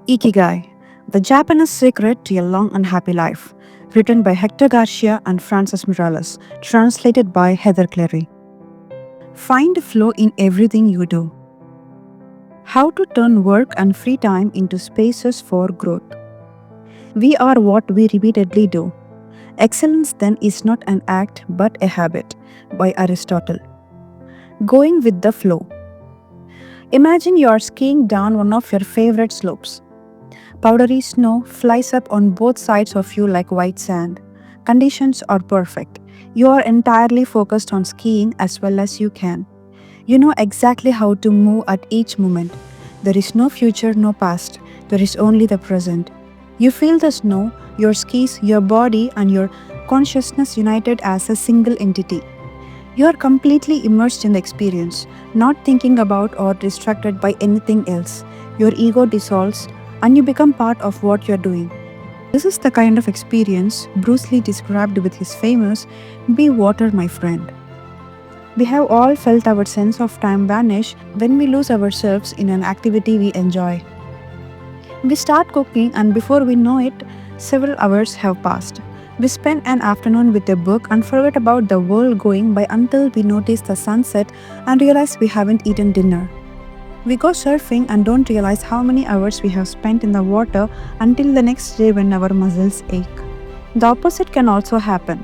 Ikigai, the Japanese secret to a long and happy life. Written by Hector Garcia and Francesc Miralles. Translated by Heather Cleary. Find flow in everything you do. How to turn work and free time into spaces for growth. We are what we repeatedly do. Excellence then is not an act but a habit. By Aristotle. Going with the flow. Imagine you are skiing down one of your favorite slopes. Powdery snow flies up on both sides of you like white sand. Conditions are perfect. You are entirely focused on skiing as well as you can. You know exactly how to move at each moment. There is no future, no past. There is only the present. You feel the snow, your skis, your body, and your consciousness united as a single entity. You are completely immersed in the experience, not thinking about or distracted by anything else. Your ego dissolves, and you become part of what you're doing. This is the kind of experience Bruce Lee described with his famous, "Be water, my friend." We have all felt our sense of time vanish when we lose ourselves in an activity we enjoy. We start cooking, and before we know it, several hours have passed. We spend an afternoon with a book and forget about the world going by until we notice the sunset and realize we haven't eaten dinner. We go surfing and don't realize how many hours we have spent in the water until the next day when our muscles ache. The opposite can also happen.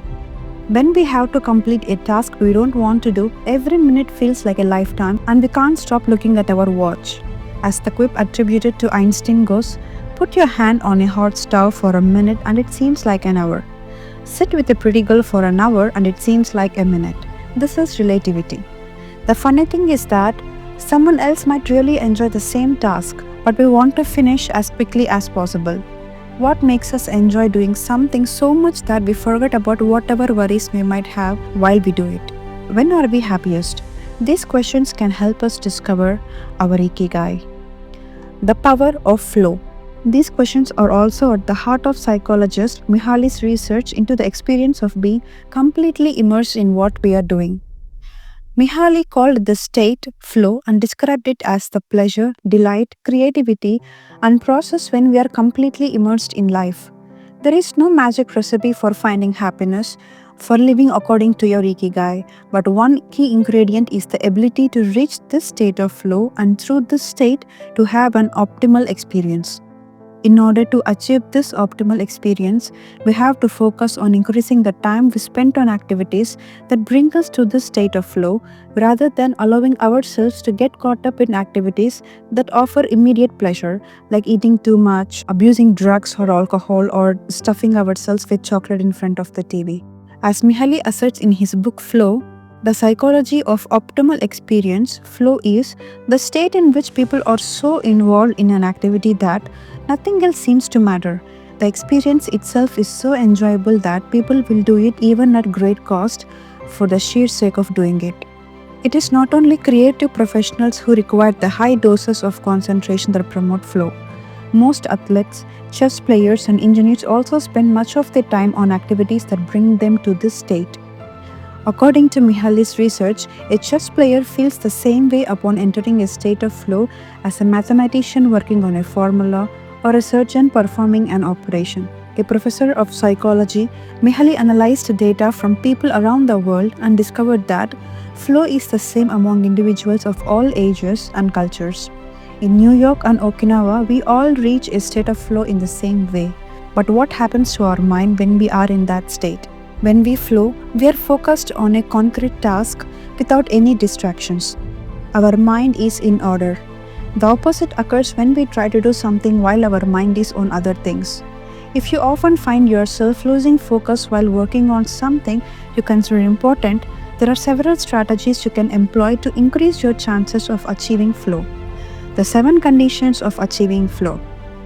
When we have to complete a task we don't want to do, every minute feels like a lifetime and we can't stop looking at our watch. As the quip attributed to Einstein goes, put your hand on a hot stove for a minute and it seems like an hour. Sit with a pretty girl for an hour and it seems like a minute. This is relativity. The funny thing is that someone else might really enjoy the same task, but we want to finish as quickly as possible. What makes us enjoy doing something so much that we forget about whatever worries we might have while we do it? When are we happiest? These questions can help us discover our Ikigai. The power of flow. These questions are also at the heart of psychologist Miralles' research into the experience of being completely immersed in what we are doing. Miralles called the state flow and described it as the pleasure, delight, creativity, and process when we are completely immersed in life. There is no magic recipe for finding happiness, for living according to your Ikigai, but one key ingredient is the ability to reach this state of flow and through this state to have an optimal experience. In order to achieve this optimal experience, we have to focus on increasing the time we spend on activities that bring us to this state of flow rather than allowing ourselves to get caught up in activities that offer immediate pleasure, like eating too much, abusing drugs or alcohol, or stuffing ourselves with chocolate in front of the TV. As Miralles asserts in his book Flow, the psychology of optimal experience, flow is the state in which people are so involved in an activity that nothing else seems to matter. The experience itself is so enjoyable that people will do it even at great cost for the sheer sake of doing it. It is not only creative professionals who require the high doses of concentration that promote flow. Most athletes, chess players, and engineers also spend much of their time on activities that bring them to this state. According to Miralles' research, a chess player feels the same way upon entering a state of flow as a mathematician working on a formula or a surgeon performing an operation. A professor of psychology, Miralles analyzed data from people around the world and discovered that flow is the same among individuals of all ages and cultures. In New York and Okinawa, we all reach a state of flow in the same way. But what happens to our mind when we are in that state? When we flow, we are focused on a concrete task without any distractions. Our mind is in order. The opposite occurs when we try to do something while our mind is on other things. If you often find yourself losing focus while working on something you consider important, there are several strategies you can employ to increase your chances of achieving flow. The 7 conditions of achieving flow.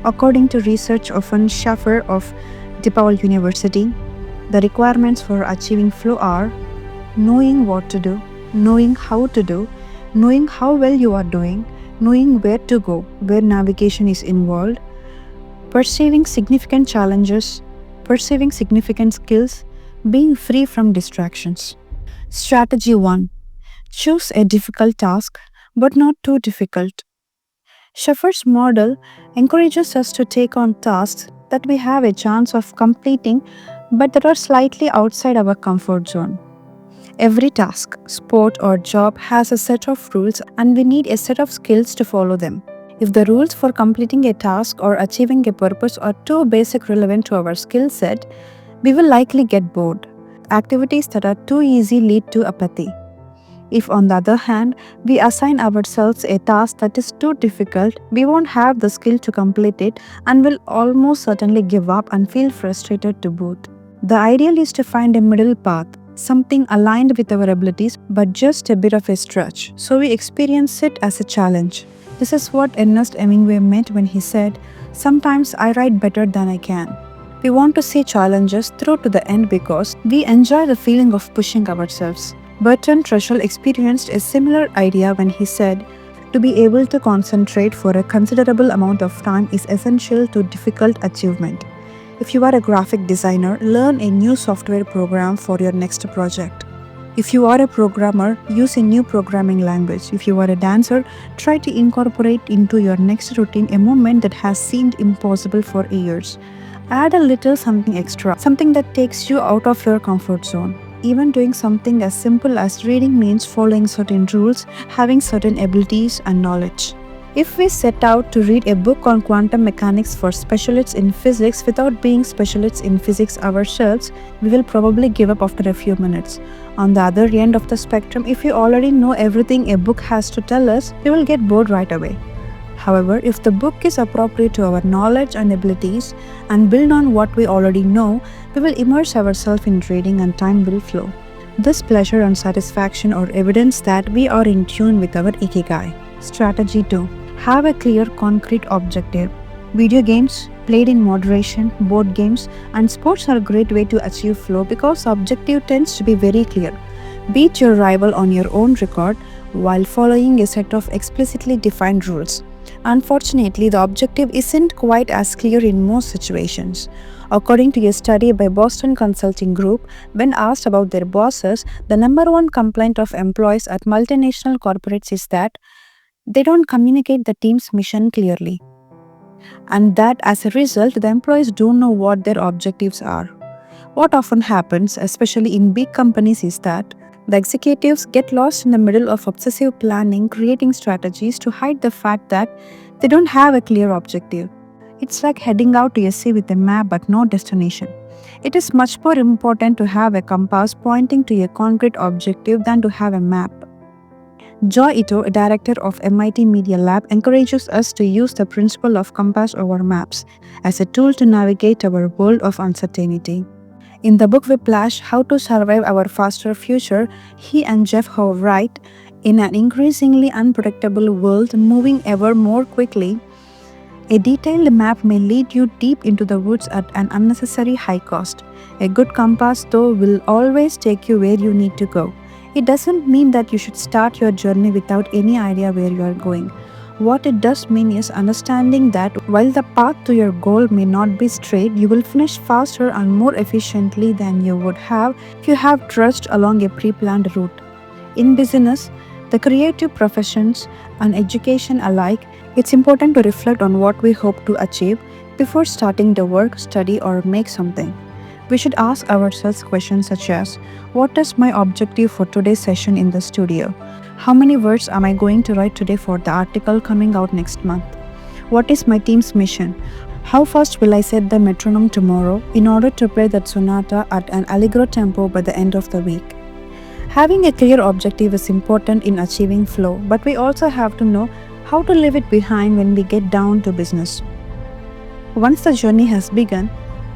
According to research of Van Schaffer of DePaul University, the requirements for achieving flow are knowing what to do, knowing how to do, knowing how well you are doing, knowing where to go, where navigation is involved, perceiving significant challenges, perceiving significant skills, being free from distractions. Strategy 1. Choose a difficult task, but not too difficult. Scheffer's model encourages us to take on tasks that we have a chance of completing but that are slightly outside our comfort zone. Every task, sport, or job has a set of rules, and we need a set of skills to follow them. If the rules for completing a task or achieving a purpose are too basic relevant to our skill set, we will likely get bored. Activities that are too easy lead to apathy. If, on the other hand, we assign ourselves a task that is too difficult, we won't have the skill to complete it and will almost certainly give up and feel frustrated to boot. The ideal is to find a middle path, something aligned with our abilities but just a bit of a stretch, so we experience it as a challenge. This is what Ernest Hemingway meant when he said, "Sometimes I write better than I can." We want to see challenges through to the end because we enjoy the feeling of pushing ourselves. Bertrand Russell experienced a similar idea when he said, "To be able to concentrate for a considerable amount of time is essential to difficult achievement." If you are a graphic designer, learn a new software program for your next project. If you are a programmer, use a new programming language. If you are a dancer, try to incorporate into your next routine a movement that has seemed impossible for years. Add a little something extra, something that takes you out of your comfort zone. Even doing something as simple as reading means following certain rules, having certain abilities and knowledge. If we set out to read a book on quantum mechanics for specialists in physics without being specialists in physics ourselves, we will probably give up after a few minutes. On the other end of the spectrum, if we already know everything a book has to tell us, we will get bored right away. However, if the book is appropriate to our knowledge and abilities and build on what we already know, we will immerse ourselves in reading and time will flow. This pleasure and satisfaction are evidence that we are in tune with our Ikigai. Strategy 2. Have a clear, concrete objective. Video games, played in moderation, board games, and sports are a great way to achieve flow because the objective tends to be very clear. Beat your rival on your own record while following a set of explicitly defined rules. Unfortunately, the objective isn't quite as clear in most situations. According to a study by Boston Consulting Group, when asked about their bosses, the number one complaint of employees at multinational corporates is that they don't communicate the team's mission clearly, and that as a result, the employees don't know what their objectives are. What often happens, especially in big companies, is that the executives get lost in the middle of obsessive planning, creating strategies to hide the fact that they don't have a clear objective. It's like heading out to a sea with a map but no destination. It is much more important to have a compass pointing to a concrete objective than to have a map. Joy Ito, a director of MIT Media Lab, encourages us to use the principle of compass over maps as a tool to navigate our world of uncertainty. In the book Whiplash, How to Survive Our Faster Future, he and Jeff Howe write, in an increasingly unpredictable world moving ever more quickly, a detailed map may lead you deep into the woods at an unnecessary high cost. A good compass, though, will always take you where you need to go. It doesn't mean that you should start your journey without any idea where you are going. What it does mean is understanding that while the path to your goal may not be straight, you will finish faster and more efficiently than you would have if you have trudged along a pre-planned route. In business, the creative professions, and education alike, it's important to reflect on what we hope to achieve before starting the work, study, or make something. We should ask ourselves questions such as, what is my objective for today's session in the studio? How many words am I going to write today for the article coming out next month? What is my team's mission? How fast will I set the metronome tomorrow in order to play that sonata at an allegro tempo by the end of the week? Having a clear objective is important in achieving flow, but we also have to know how to leave it behind when we get down to business. Once the journey has begun,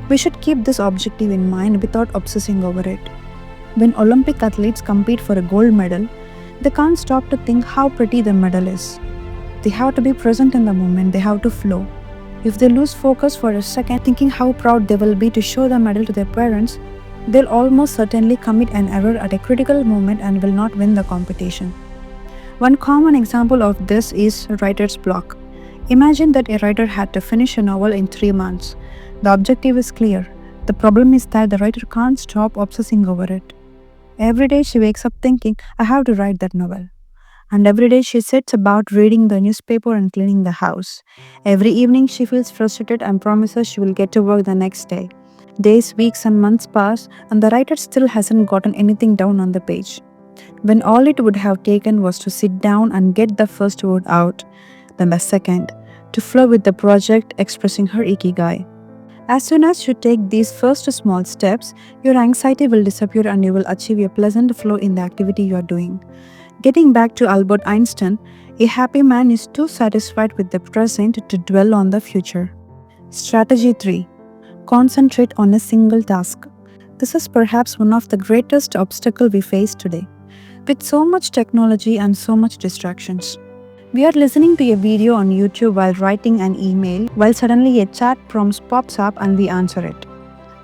we should keep this objective in mind without obsessing over it. When Olympic athletes compete for a gold medal, they can't stop to think how pretty the medal is. They have to be present in the moment, they have to flow. If they lose focus for a second thinking how proud they will be to show the medal to their parents, they'll almost certainly commit an error at a critical moment and will not win the competition. One common example of this is writer's block. Imagine that a writer had to finish a novel in 3 months. The objective is clear. The problem is that the writer can't stop obsessing over it. Every day she wakes up thinking, I have to write that novel. And every day she sets about reading the newspaper and cleaning the house. Every evening she feels frustrated and promises she will get to work the next day. Days, weeks, and months pass, and the writer still hasn't gotten anything down on the page. When all it would have taken was to sit down and get the first word out, then the second, to flow with the project expressing her Ikigai. As soon as you take these first small steps, your anxiety will disappear and you will achieve a pleasant flow in the activity you are doing. Getting back to Albert Einstein, a happy man is too satisfied with the present to dwell on the future. Strategy 3. Concentrate on a single task. This is perhaps one of the greatest obstacles we face today. With so much technology and so much distractions, we are listening to a video on YouTube while writing an email, while suddenly a chat prompt pops up and we answer it.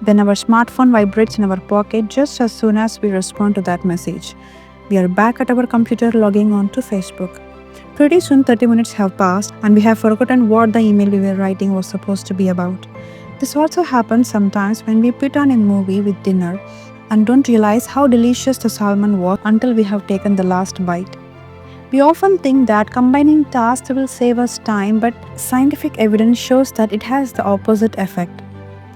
Then our smartphone vibrates in our pocket just as soon as we respond to that message. We are back at our computer logging on to Facebook. Pretty soon 30 minutes have passed and we have forgotten what the email we were writing was supposed to be about. This also happens sometimes when we put on a movie with dinner and don't realize how delicious the salmon was until we have taken the last bite. We often think that combining tasks will save us time, but scientific evidence shows that it has the opposite effect.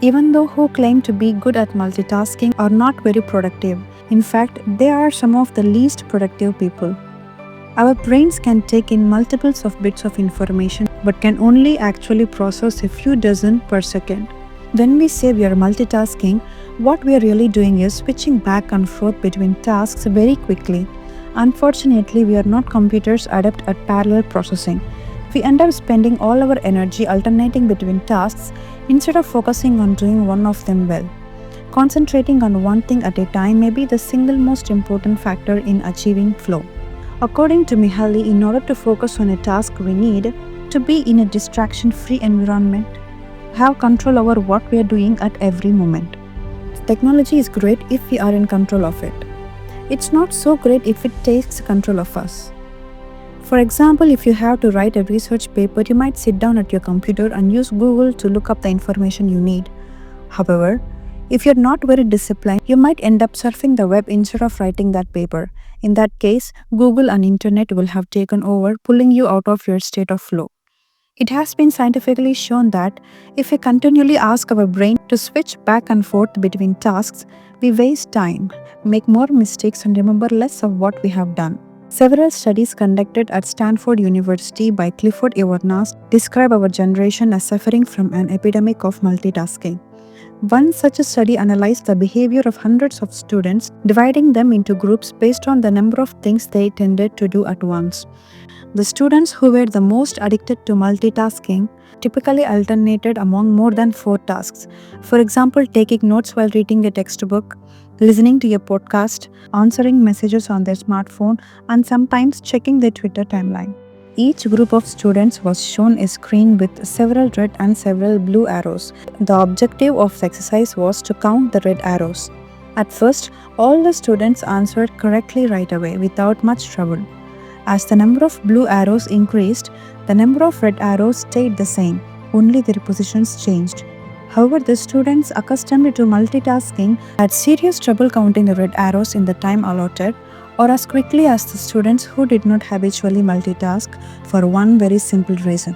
Even those who claim to be good at multitasking are not very productive. In fact, they are some of the least productive people. Our brains can take in multiples of bits of information, but can only actually process a few dozen per second. When we say we are multitasking, what we are really doing is switching back and forth between tasks very quickly. Unfortunately, we are not computers adept at parallel processing. We end up spending all our energy alternating between tasks instead of focusing on doing one of them well. Concentrating on one thing at a time may be the single most important factor in achieving flow. According to Miralles, in order to focus on a task, we need to be in a distraction-free environment, have control over what we are doing at every moment. Technology is great if we are in control of it. It's not so great if it takes control of us. For example, if you have to write a research paper, you might sit down at your computer and use Google to look up the information you need. However, if you're not very disciplined, you might end up surfing the web instead of writing that paper. In that case, Google and Internet will have taken over, pulling you out of your state of flow. It has been scientifically shown that if we continually ask our brain to switch back and forth between tasks, we waste time, make more mistakes, and remember less of what we have done. Several studies conducted at Stanford University by Clifford Evernas describe our generation as suffering from an epidemic of multitasking. One such a study analyzed the behavior of hundreds of students, dividing them into groups based on the number of things they tended to do at once. The students who were the most addicted to multitasking typically alternated among more than 4 tasks. For example, taking notes while reading a textbook, listening to a podcast, answering messages on their smartphone, and sometimes checking their Twitter timeline. Each group of students was shown a screen with several red and several blue arrows. The objective of the exercise was to count the red arrows. At first, all the students answered correctly right away without much trouble. As the number of blue arrows increased, the number of red arrows stayed the same, only their positions changed. However, the students accustomed to multitasking had serious trouble counting the red arrows in the time allotted, or as quickly as the students who did not habitually multitask, for one very simple reason.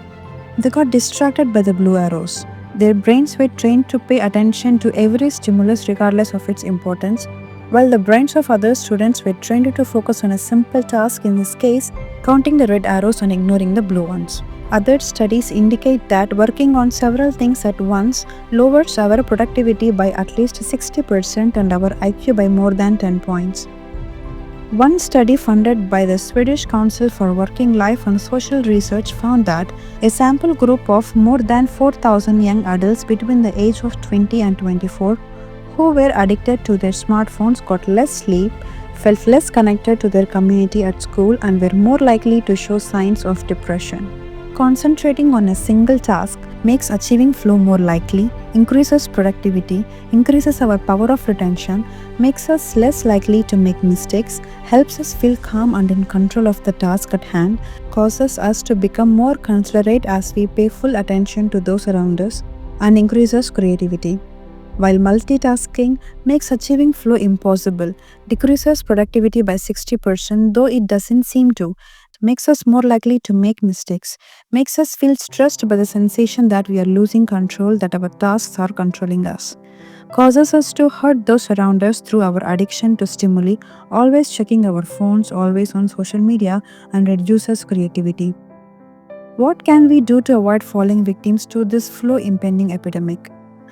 They got distracted by the blue arrows. Their brains were trained to pay attention to every stimulus regardless of its importance, while the brains of other students were trained to focus on a simple task, in this case, counting the red arrows and ignoring the blue ones. Other studies indicate that working on several things at once lowers our productivity by at least 60% and our IQ by more than 10 points. One study funded by the Swedish Council for Working Life and Social Research found that a sample group of more than 4,000 young adults between the age of 20 and 24 who were addicted to their smartphones got less sleep, felt less connected to their community at school, and were more likely to show signs of depression. Concentrating on a single task makes achieving flow more likely, increases productivity, increases our power of retention, makes us less likely to make mistakes, helps us feel calm and in control of the task at hand, causes us to become more considerate as we pay full attention to those around us, and increases creativity. While multitasking makes achieving flow impossible, decreases productivity by 60%, though it doesn't seem to. makes us more likely to make mistakes, makes us feel stressed by the sensation that we are losing control, that our tasks are controlling us, causes us to hurt those around us through our addiction to stimuli, always checking our phones, always on social media, and reduces creativity. What can we do to avoid falling victims to this flow impending epidemic?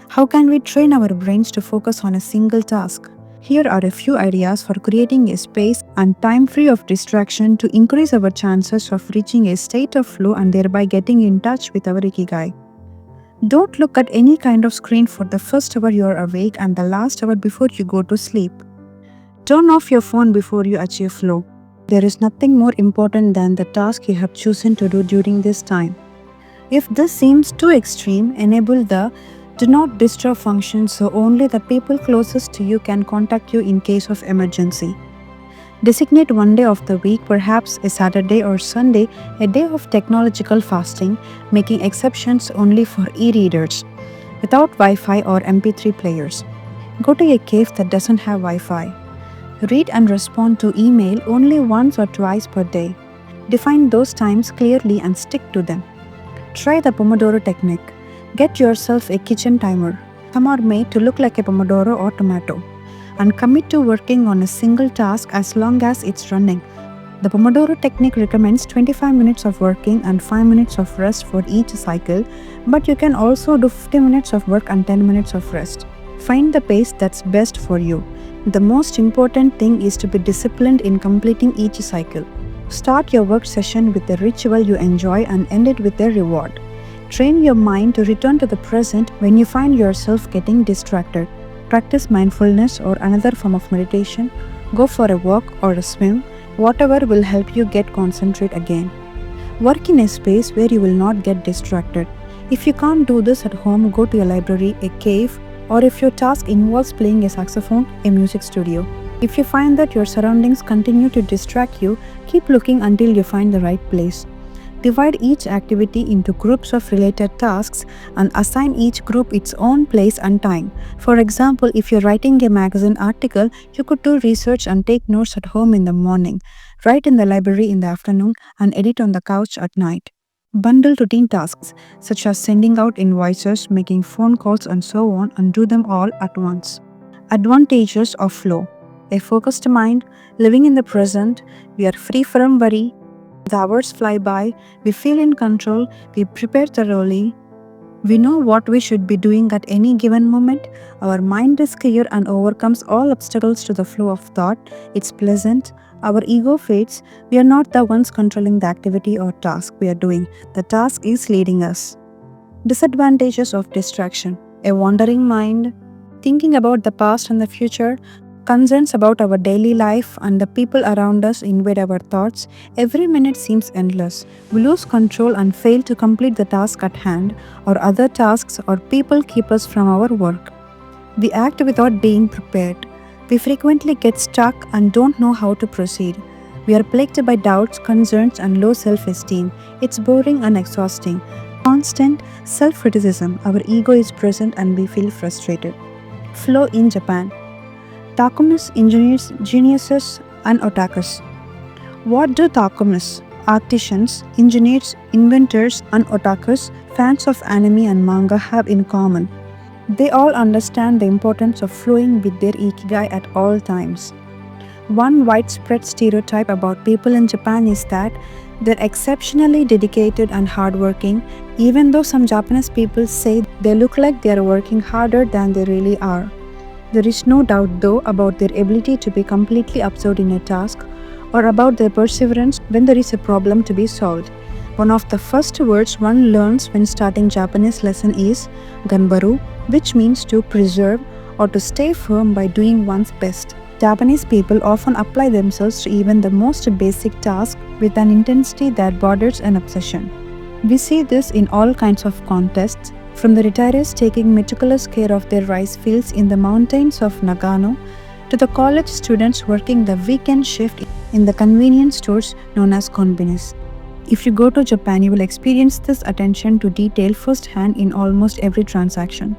How can we train our brains to focus on a single task? Here are a few ideas for creating a space and time free of distraction to increase our chances of reaching a state of flow and thereby getting in touch with our Ikigai. Don't look at any kind of screen for the first hour you are awake and the last hour before you go to sleep. Turn off your phone before you achieve flow. There is nothing more important than the task you have chosen to do during this time. If this seems too extreme, enable the do not disturb function so only the people closest to you can contact you in case of emergency. Designate one day of the week, perhaps a Saturday or Sunday, a day of technological fasting, making exceptions only for e-readers, without Wi-Fi or MP3 players. Go to a cave that doesn't have Wi-Fi. Read and respond to email only once or twice per day. Define those times clearly and stick to them. Try the Pomodoro technique. Get yourself a kitchen timer. Some are made to look like a pomodoro or tomato. And commit to working on a single task as long as it's running. The Pomodoro technique recommends 25 minutes of working and 5 minutes of rest for each cycle, but you can also do 50 minutes of work and 10 minutes of rest. Find the pace that's best for you. The most important thing is to be disciplined in completing each cycle. Start your work session with a ritual you enjoy and end it with a reward. Train your mind to return to the present when you find yourself getting distracted. Practice mindfulness or another form of meditation. Go for a walk or a swim, whatever will help you get concentrate again. Work in a space where you will not get distracted. If you can't do this at home, go to a library, a cave, or if your task involves playing a saxophone, a music studio. If you find that your surroundings continue to distract you, keep looking until you find the right place. Divide each activity into groups of related tasks and assign each group its own place and time. For example, if you're writing a magazine article, you could do research and take notes at home in the morning, write in the library in the afternoon, and edit on the couch at night. Bundle routine tasks, such as sending out invoices, making phone calls, and so on, and do them all at once. Advantages of flow. A focused mind, living in the present, we are free from worry, the hours fly by, we feel in control, we prepare thoroughly, we know what we should be doing at any given moment, our mind is clear and overcomes all obstacles to the flow of thought, it's pleasant, our ego fades, we are not the ones controlling the activity or task we are doing, the task is leading us. Disadvantages of distraction. A wandering mind, thinking about the past and the future, concerns about our daily life and the people around us invade our thoughts. Every minute seems endless. We lose control and fail to complete the task at hand, or other tasks or people keep us from our work. We act without being prepared. We frequently get stuck and don't know how to proceed. We are plagued by doubts, concerns, and low self-esteem. It's boring and exhausting. Constant self-criticism. Our ego is present and we feel frustrated. Flow in Japan. Takumis, engineers, geniuses, and otakus. What do takumis, artisans, engineers, inventors, and otakus, fans of anime and manga have in common? They all understand the importance of flowing with their Ikigai at all times. One widespread stereotype about people in Japan is that they're exceptionally dedicated and hardworking, even though some Japanese people say they look like they are working harder than they really are. There is no doubt, though, about their ability to be completely absorbed in a task or about their perseverance when there is a problem to be solved. One of the first words one learns when starting Japanese lesson is ganbaru, which means to preserve or to stay firm by doing one's best. Japanese people often apply themselves to even the most basic task with an intensity that borders an obsession. We see this in all kinds of contests, from the retirees taking meticulous care of their rice fields in the mountains of Nagano to the college students working the weekend shift in the convenience stores known as konbinis. If you go to Japan, you will experience this attention to detail firsthand in almost every transaction.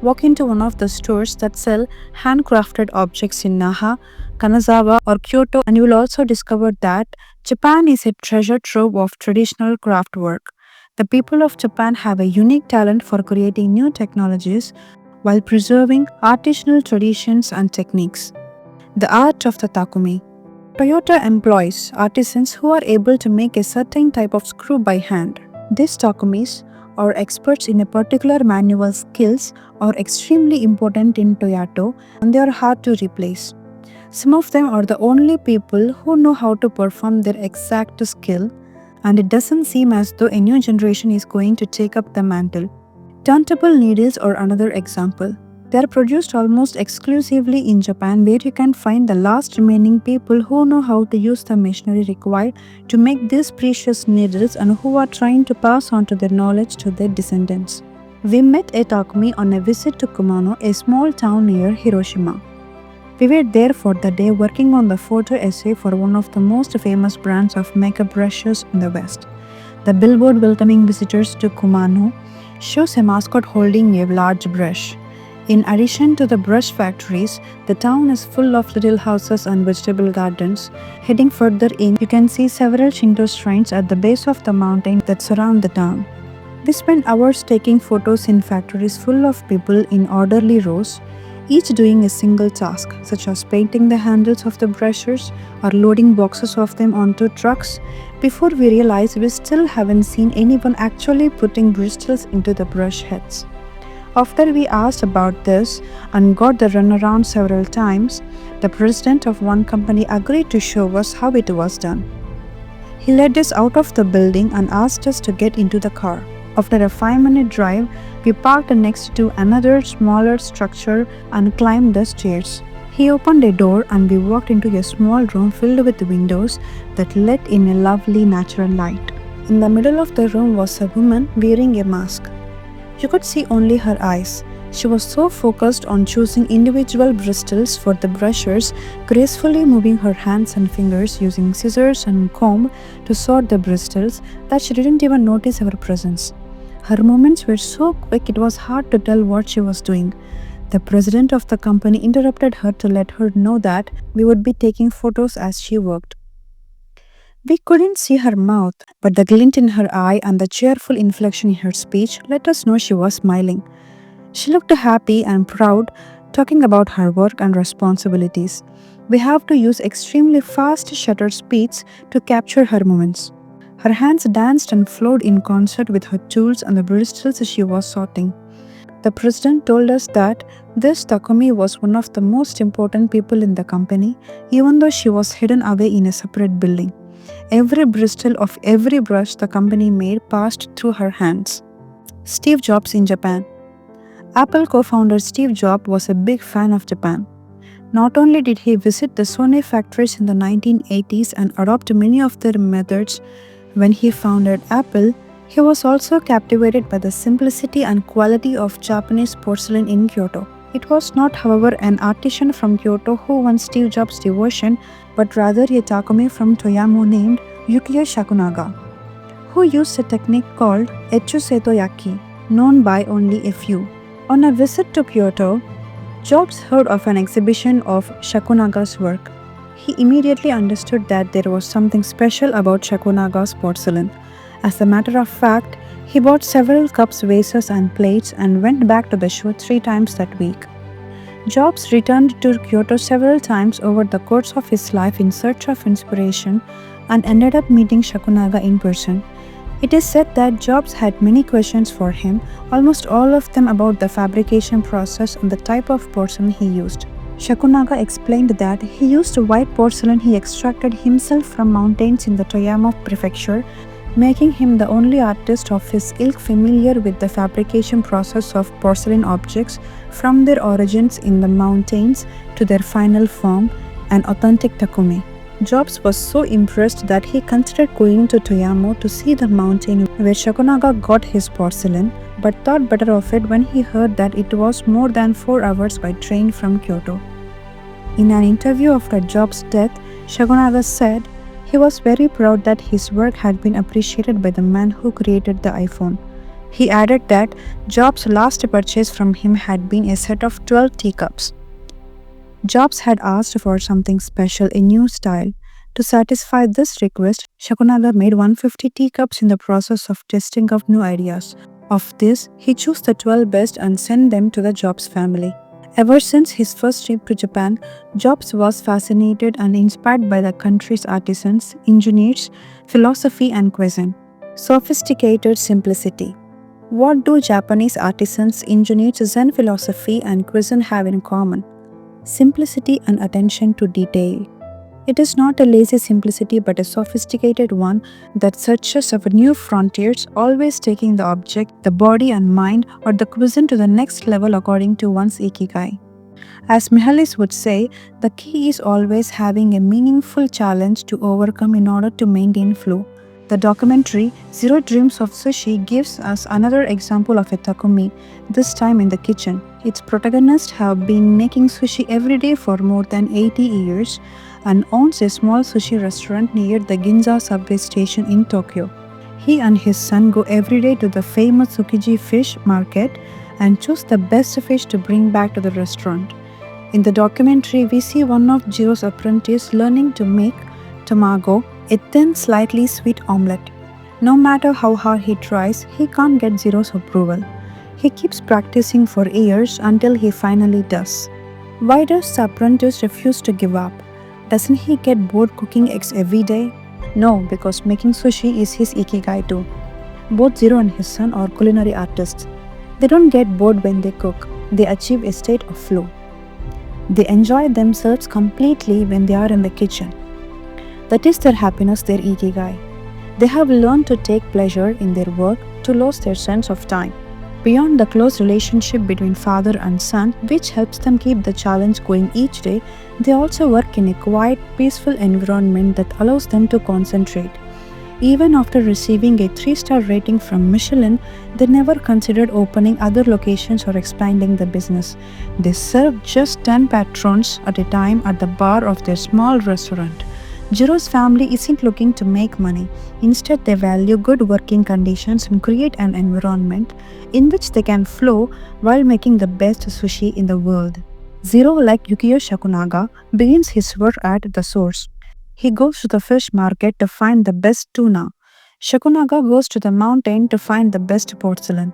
Walk into one of the stores that sell handcrafted objects in Naha, Kanazawa, or Kyoto, and you will also discover that Japan is a treasure trove of traditional craft work. The people of Japan have a unique talent for creating new technologies while preserving artisanal traditions and techniques. The art of the takumi. Toyota employs artisans who are able to make a certain type of screw by hand. These takumis, or experts in a particular manual skills, are extremely important in Toyota and they are hard to replace. Some of them are the only people who know how to perform their exact skill, and it doesn't seem as though a new generation is going to take up the mantle. Turntable needles are another example. They are produced almost exclusively in Japan, where you can find the last remaining people who know how to use the machinery required to make these precious needles and who are trying to pass on to their knowledge to their descendants. We met a takumi on a visit to Kumano, a small town near Hiroshima. We were there for the day working on the photo essay for one of the most famous brands of makeup brushes in the West. The billboard welcoming visitors to Kumano shows a mascot holding a large brush. In addition to the brush factories, the town is full of little houses and vegetable gardens. Heading further in, you can see several Shinto shrines at the base of the mountain that surround the town. We spent hours taking photos in factories full of people in orderly rows, each doing a single task, such as painting the handles of the brushes or loading boxes of them onto trucks, before we realized we still haven't seen anyone actually putting bristles into the brush heads. After we asked about this and got the runaround several times, the president of one company agreed to show us how it was done. He led us out of the building and asked us to get into the car. After a 5-minute drive, we parked next to another smaller structure and climbed the stairs. He opened a door and we walked into a small room filled with windows that let in a lovely natural light. In the middle of the room was a woman wearing a mask. You could see only her eyes. She was so focused on choosing individual bristles for the brushes, gracefully moving her hands and fingers using scissors and comb to sort the bristles, that she didn't even notice our presence. Her movements were so quick it was hard to tell what she was doing. The president of the company interrupted her to let her know that we would be taking photos as she worked. We couldn't see her mouth, but the glint in her eye and the cheerful inflection in her speech let us know she was smiling. She looked happy and proud, talking about her work and responsibilities. We have to use extremely fast shutter speeds to capture her movements. Her hands danced and flowed in concert with her tools and the bristles she was sorting. The president told us that this Takumi was one of the most important people in the company, even though she was hidden away in a separate building. Every bristle of every brush the company made passed through her hands. Steve Jobs in Japan. Apple co-founder Steve Jobs was a big fan of Japan. Not only did he visit the Sony factories in the 1980s and adopt many of their methods when he founded Apple, he was also captivated by the simplicity and quality of Japanese porcelain in Kyoto. It was not, however, an artisan from Kyoto who won Steve Jobs' devotion, but rather a takumi from Toyama named Yukio Shakunaga, who used a technique called Etsuseto-yaki, known by only a few. On a visit to Kyoto, Jobs heard of an exhibition of Shakunaga's work. He immediately understood that there was something special about Shakunaga's porcelain. As a matter of fact, he bought several cups, vases, and plates and went back to the show 3 times that week. Jobs returned to Kyoto several times over the course of his life in search of inspiration and ended up meeting Shakunaga in person. It is said that Jobs had many questions for him, almost all of them about the fabrication process and the type of porcelain he used. Shakunaga explained that he used white porcelain he extracted himself from mountains in the Toyama prefecture, making him the only artist of his ilk familiar with the fabrication process of porcelain objects from their origins in the mountains to their final form, an authentic takumi. Jobs was so impressed that he considered going to Toyama to see the mountain where Shakunaga got his porcelain, but thought better of it when he heard that it was more than 4 hours by train from Kyoto. In an interview after Jobs' death, Shakunaga said he was very proud that his work had been appreciated by the man who created the iPhone. He added that Jobs' last purchase from him had been a set of 12 teacups. Jobs had asked for something special, a new style. To satisfy this request, Shakunaga made 150 teacups in the process of testing of new ideas. Of this, he chose the 12 best and sent them to the Jobs family. Ever since his first trip to Japan, Jobs was fascinated and inspired by the country's artisans, engineers, philosophy, and cuisine. Sophisticated simplicity. What do Japanese artisans, engineers, Zen philosophy, and cuisine have in common? Simplicity and attention to detail. It is not a lazy simplicity but a sophisticated one that searches for new frontiers, always taking the object, the body and mind, or the cuisine to the next level according to one's Ikigai. As Miralles would say, the key is always having a meaningful challenge to overcome in order to maintain flow. The documentary Zero Dreams of Sushi gives us another example of a takumi, this time in the kitchen. Its protagonists have been making sushi every day for more than 80 years and owns a small sushi restaurant near the Ginza subway station in Tokyo. He and his son go every day to the famous Tsukiji fish market and choose the best fish to bring back to the restaurant. In the documentary, we see one of Jiro's apprentices learning to make tamago, a thin, slightly sweet omelette. No matter how hard he tries, he can't get Jiro's approval. He keeps practicing for years until he finally does. Why does the apprentice refuse to give up? Doesn't he get bored cooking eggs every day? No, because making sushi is his Ikigai too. Both Jiro and his son are culinary artists. They don't get bored when they cook. They achieve a state of flow. They enjoy themselves completely when they are in the kitchen. That is their happiness, their Ikigai. They have learned to take pleasure in their work, to lose their sense of time. Beyond the close relationship between father and son, which helps them keep the challenge going each day, they also work in a quiet, peaceful environment that allows them to concentrate. Even after receiving a 3-star rating from Michelin, they never considered opening other locations or expanding the business. They serve just 10 patrons at a time at the bar of their small restaurant. Jiro's family isn't looking to make money. Instead, they value good working conditions and create an environment in which they can flow while making the best sushi in the world. Jiro, like Yukio Shakunaga, begins his work at the source. He goes to the fish market to find the best tuna. Shakunaga goes to the mountain to find the best porcelain.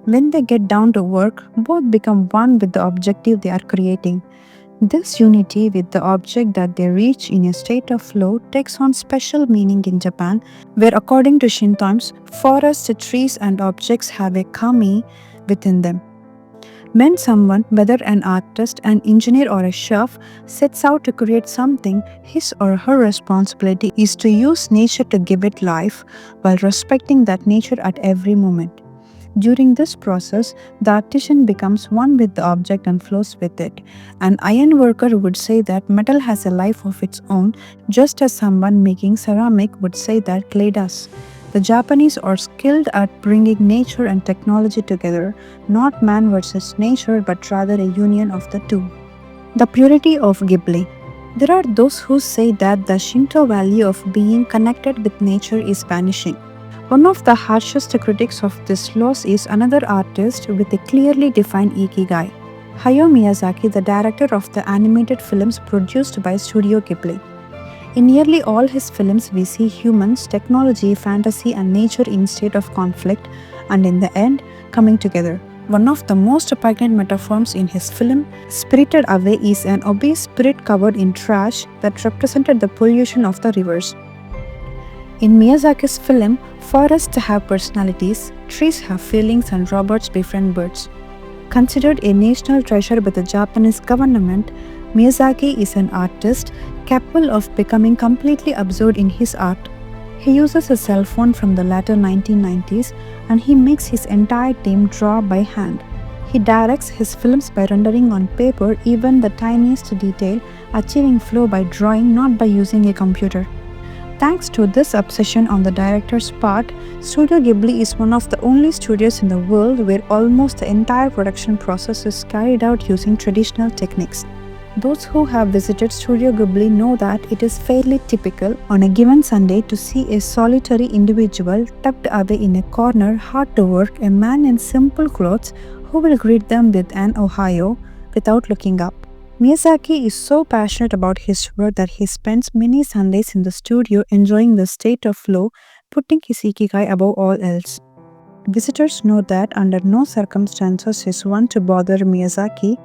When they get down to work, both become one with the objective they are creating. This unity with the object that they reach in a state of flow takes on special meaning in Japan, where according to Shintoism, forests, trees and objects have a kami within them. When someone, whether an artist, an engineer or a chef, sets out to create something, his or her responsibility is to use nature to give it life while respecting that nature at every moment. During this process, the artisan becomes one with the object and flows with it. An iron worker would say that metal has a life of its own, just as someone making ceramic would say that clay does. The Japanese are skilled at bringing nature and technology together, not man versus nature, but rather a union of the two. The purity of Ghibli. There are those who say that the Shinto value of being connected with nature is vanishing. One of the harshest critics of this loss is another artist with a clearly defined Ikigai, Hayao Miyazaki, the director of the animated films produced by Studio Ghibli. In nearly all his films, we see humans, technology, fantasy, and nature in state of conflict, and in the end, coming together. One of the most poignant metaphors in his film, Spirited Away, is an obese spirit covered in trash that represented the pollution of the rivers. In Miyazaki's film, forests have personalities, trees have feelings, and robots befriend birds. Considered a national treasure by the Japanese government, Miyazaki is an artist capable of becoming completely absorbed in his art. He uses a cell phone from the latter 1990s and he makes his entire team draw by hand. He directs his films by rendering on paper even the tiniest detail, achieving flow by drawing, not by using a computer. Thanks to this obsession on the director's part, Studio Ghibli is one of the only studios in the world where almost the entire production process is carried out using traditional techniques. Those who have visited Studio Ghibli know that it is fairly typical on a given Sunday to see a solitary individual tucked away in a corner, hard to work, a man in simple clothes who will greet them with an Ohio without looking up. Miyazaki is so passionate about his work that he spends many Sundays in the studio enjoying the state of flow, putting his Ikigai above all else. Visitors know that under no circumstances is one to bother Miyazaki,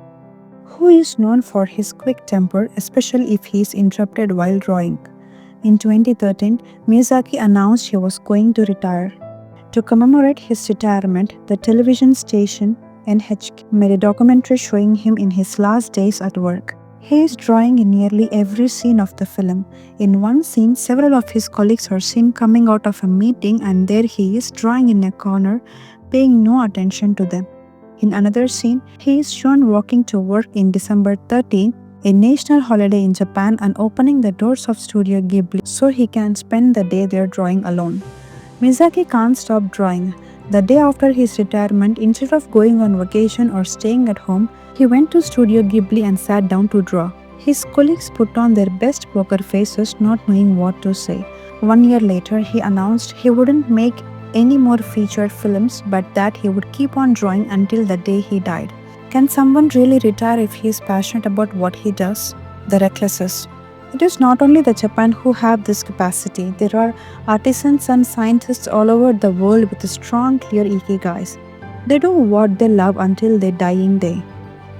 who is known for his quick temper, especially if he is interrupted while drawing. In 2013, Miyazaki announced he was going to retire. To commemorate his retirement, the television station NHK made a documentary showing him in his last days at work. He is drawing in nearly every scene of the film. In one scene, several of his colleagues are seen coming out of a meeting, and there he is drawing in a corner, paying no attention to them. In another scene, he is shown walking to work in December 13, a national holiday in Japan, and opening the doors of Studio Ghibli so he can spend the day there drawing alone. Miyazaki can't stop drawing. The day after his retirement, instead of going on vacation or staying at home, he went to Studio Ghibli and sat down to draw. His colleagues put on their best poker faces, not knowing what to say. 1 year later, he announced he wouldn't make any more feature films, but that he would keep on drawing until the day he died. Can someone really retire if he is passionate about what he does? The recklesses. It is not only the Japan who have this capacity. There are artisans and scientists all over the world with strong, clear ikigais. They do what they love until their dying day.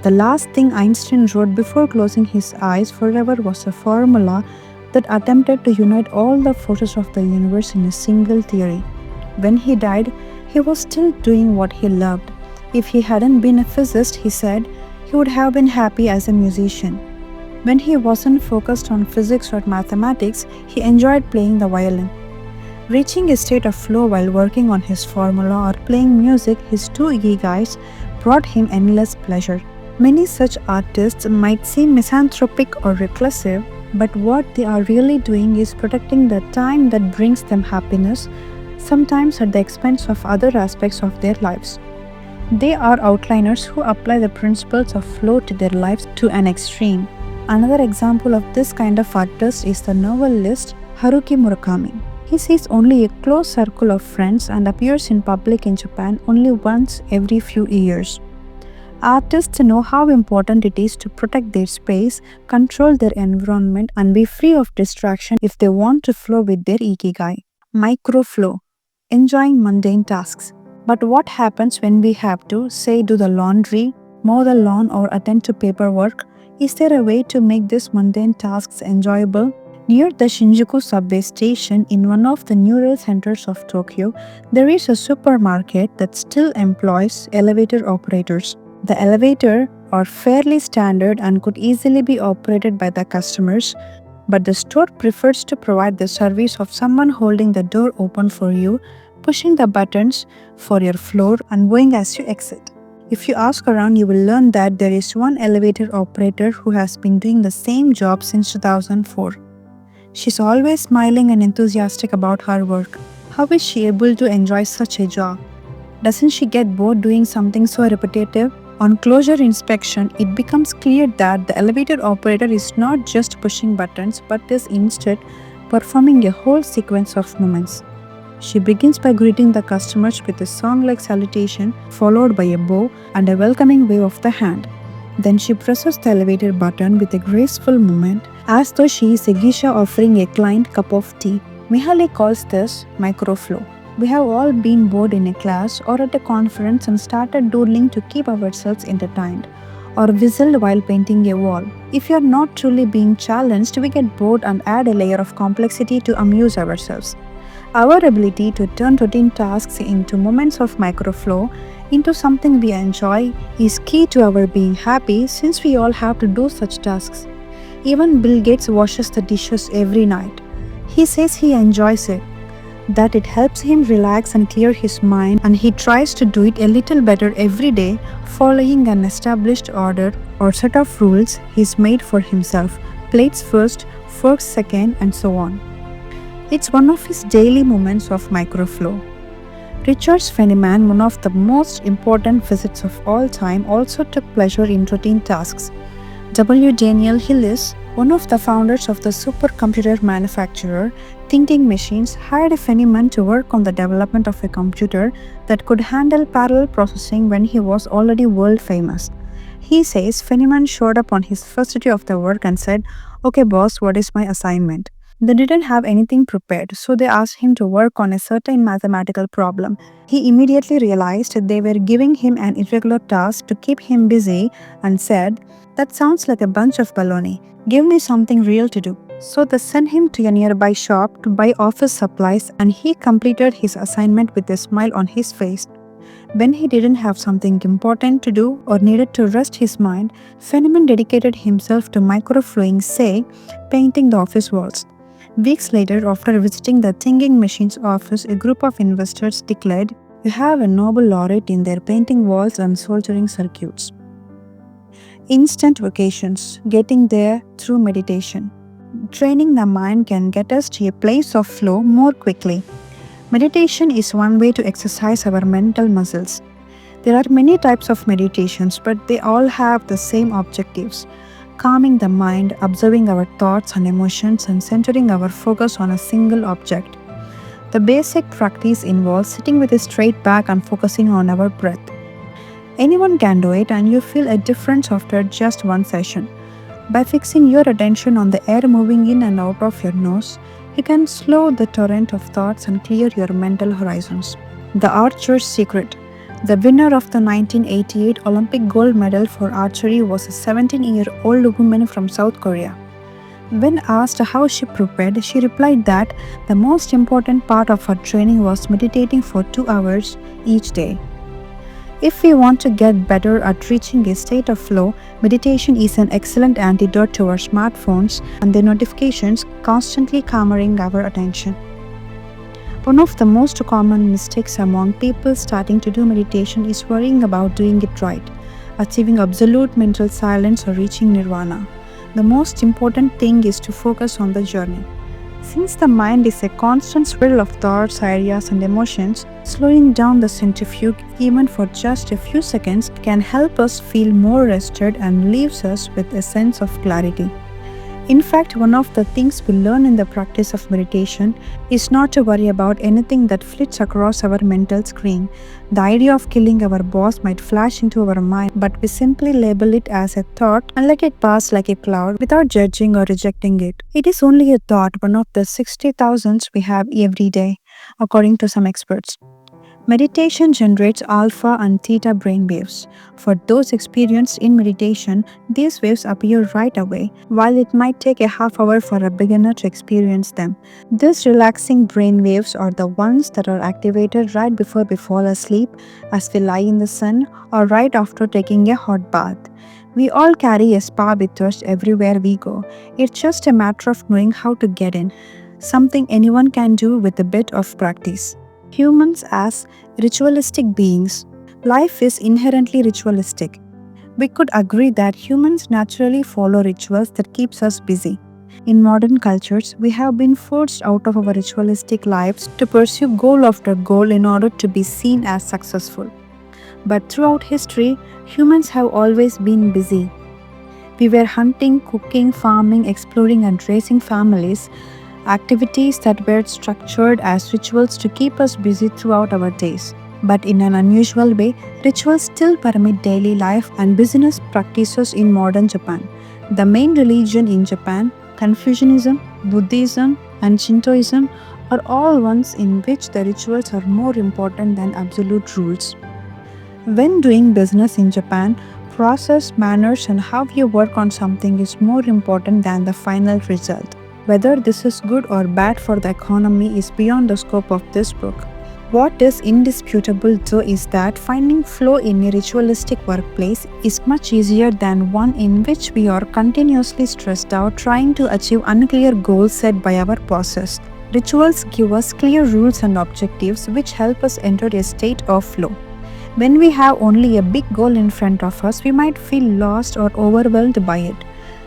The last thing Einstein wrote before closing his eyes forever was a formula that attempted to unite all the forces of the universe in a single theory. When he died, he was still doing what he loved. If he hadn't been a physicist, he said, he would have been happy as a musician. When he wasn't focused on physics or mathematics, he enjoyed playing the violin. Reaching a state of flow while working on his formula or playing music, his two ikigais, brought him endless pleasure. Many such artists might seem misanthropic or reclusive, but what they are really doing is protecting the time that brings them happiness, sometimes at the expense of other aspects of their lives. They are outliners who apply the principles of flow to their lives to an extreme. Another example of this kind of artist is the novelist Haruki Murakami. He sees only a close circle of friends and appears in public in Japan only once every few years. Artists know how important it is to protect their space, control their environment, and be free of distraction if they want to flow with their ikigai. Microflow. Enjoying mundane tasks. But what happens when we have to, say, do the laundry, mow the lawn, or attend to paperwork? Is there a way to make these mundane tasks enjoyable? Near the Shinjuku subway station in one of the new rail centers of Tokyo, there is a supermarket that still employs elevator operators. The elevator are fairly standard and could easily be operated by the customers, but the store prefers to provide the service of someone holding the door open for you, pushing the buttons for your floor, and going as you exit. If you ask around, you will learn that there is one elevator operator who has been doing the same job since 2004. She's always smiling and enthusiastic about her work. How is she able to enjoy such a job? Doesn't she get bored doing something so repetitive? On closer inspection, it becomes clear that the elevator operator is not just pushing buttons but is instead performing a whole sequence of movements. She begins by greeting the customers with a song-like salutation, followed by a bow and a welcoming wave of the hand. Then she presses the elevator button with a graceful movement, as though she is a geisha offering a client cup of tea. Mihaly calls this microflow. We have all been bored in a class or at a conference and started doodling to keep ourselves entertained, or whistled while painting a wall. If you are not truly being challenged, we get bored and add a layer of complexity to amuse ourselves. Our ability to turn routine tasks into moments of microflow, into something we enjoy, is key to our being happy, since we all have to do such tasks. Even Bill Gates washes the dishes every night. He says he enjoys it, that it helps him relax and clear his mind, and he tries to do it a little better every day, following an established order or set of rules he's made for himself: plates first, forks second, and so on. It's one of his daily moments of microflow. Richard Feynman, one of the most important physicists of all time, also took pleasure in routine tasks. W. Daniel Hillis, one of the founders of the supercomputer manufacturer Thinking Machines, hired Feynman to work on the development of a computer that could handle parallel processing when he was already world famous. He says Feynman showed up on his first day of the work and said, "Okay, boss, what is my assignment?" They didn't have anything prepared, so they asked him to work on a certain mathematical problem. He immediately realized they were giving him an irregular task to keep him busy and said, "That sounds like a bunch of baloney. Give me something real to do." So they sent him to a nearby shop to buy office supplies, and he completed his assignment with a smile on his face. When he didn't have something important to do or needed to rest his mind, Feynman dedicated himself to microfluing, say, painting the office walls. Weeks later, after visiting the Thinking Machines office, a group of investors declared, "You have a Nobel laureate in their painting walls and soldering circuits." Instant vacations, getting there through meditation. Training the mind can get us to a place of flow more quickly. Meditation is one way to exercise our mental muscles. There are many types of meditations, but they all have the same objectives: calming the mind, observing our thoughts and emotions, and centering our focus on a single object. The basic practice involves sitting with a straight back and focusing on our breath. Anyone can do it, and you feel a difference after just one session. By fixing your attention on the air moving in and out of your nose, you can slow the torrent of thoughts and clear your mental horizons. The Archer's Secret. The winner of the 1988 Olympic gold medal for archery was a 17-year-old woman from South Korea. When asked how she prepared, she replied that the most important part of her training was meditating for 2 hours each day. If we want to get better at reaching a state of flow, meditation is an excellent antidote to our smartphones and their notifications constantly clamoring our attention. One of the most common mistakes among people starting to do meditation is worrying about doing it right, achieving absolute mental silence or reaching nirvana. The most important thing is to focus on the journey. Since the mind is a constant swirl of thoughts, ideas, and emotions, slowing down the centrifuge even for just a few seconds can help us feel more rested and leaves us with a sense of clarity. In fact, one of the things we learn in the practice of meditation is not to worry about anything that flits across our mental screen. The idea of killing our boss might flash into our mind, but we simply label it as a thought and let it pass like a cloud without judging or rejecting it. It is only a thought, one of the 60,000 we have every day, according to some experts. Meditation generates alpha and theta brain waves. For those experienced in meditation, these waves appear right away, while it might take a half hour for a beginner to experience them. These relaxing brain waves are the ones that are activated right before we fall asleep, as we lie in the sun, or right after taking a hot bath. We all carry a spa with us everywhere we go. It's just a matter of knowing how to get in, something anyone can do with a bit of practice. Humans as ritualistic beings. Life is inherently ritualistic. We could agree that humans naturally follow rituals that keeps us busy. In modern cultures, we have been forced out of our ritualistic lives to pursue goal after goal in order to be seen as successful. But throughout history, humans have always been busy. We were hunting, cooking, farming, exploring, and raising families, activities that were structured as rituals to keep us busy throughout our days. But in an unusual way, rituals still permit daily life and business practices in modern Japan. The main religion in Japan, Confucianism, Buddhism, and Shintoism, are all ones in which the rituals are more important than absolute rules. When doing business in Japan, process, manners, and how you work on something is more important than the final result. Whether this is good or bad for the economy is beyond the scope of this book. What is indisputable though is that finding flow in a ritualistic workplace is much easier than one in which we are continuously stressed out trying to achieve unclear goals set by our bosses. Rituals give us clear rules and objectives which help us enter a state of flow. When we have only a big goal in front of us, we might feel lost or overwhelmed by it.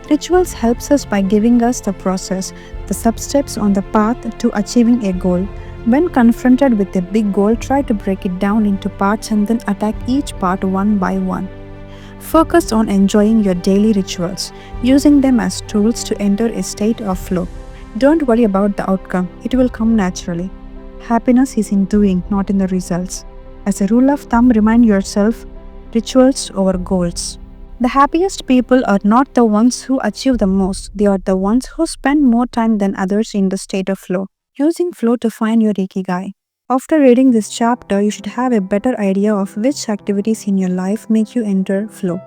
Rituals helps us by giving us the process, the sub-steps on the path to achieving a goal. When confronted with a big goal, try to break it down into parts and then attack each part one by one. Focus on enjoying your daily rituals, using them as tools to enter a state of flow. Don't worry about the outcome, it will come naturally. Happiness is in doing, not in the results. As a rule of thumb, remind yourself rituals over goals. The happiest people are not the ones who achieve the most, they are the ones who spend more time than others in the state of flow. Using flow to find your Ikigai. After reading this chapter, you should have a better idea of which activities in your life make you enter flow.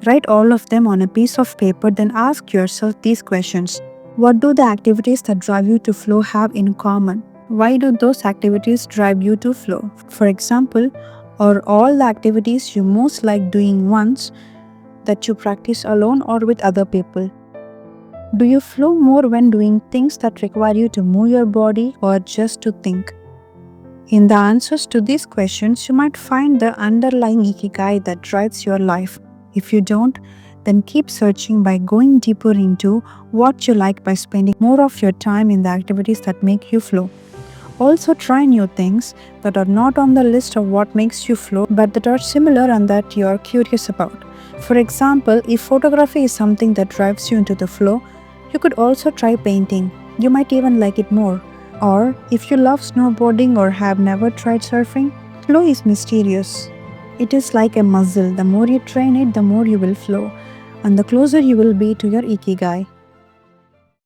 Write all of them on a piece of paper, then ask yourself these questions. What do the activities that drive you to flow have in common? Why do those activities drive you to flow? For example, are all the activities you most like doing ones that you practice alone or with other people? Do you flow more when doing things that require you to move your body or just to think? In the answers to these questions, you might find the underlying Ikigai that drives your life. If you don't, then keep searching by going deeper into what you like by spending more of your time in the activities that make you flow. Also try new things that are not on the list of what makes you flow but that are similar and that you are curious about. For example, if photography is something that drives you into the flow, you could also try painting. You might even like it more. Or if you love snowboarding or have never tried surfing, flow is mysterious. It is like a muscle. The more you train it, the more you will flow, and the closer you will be to your Ikigai.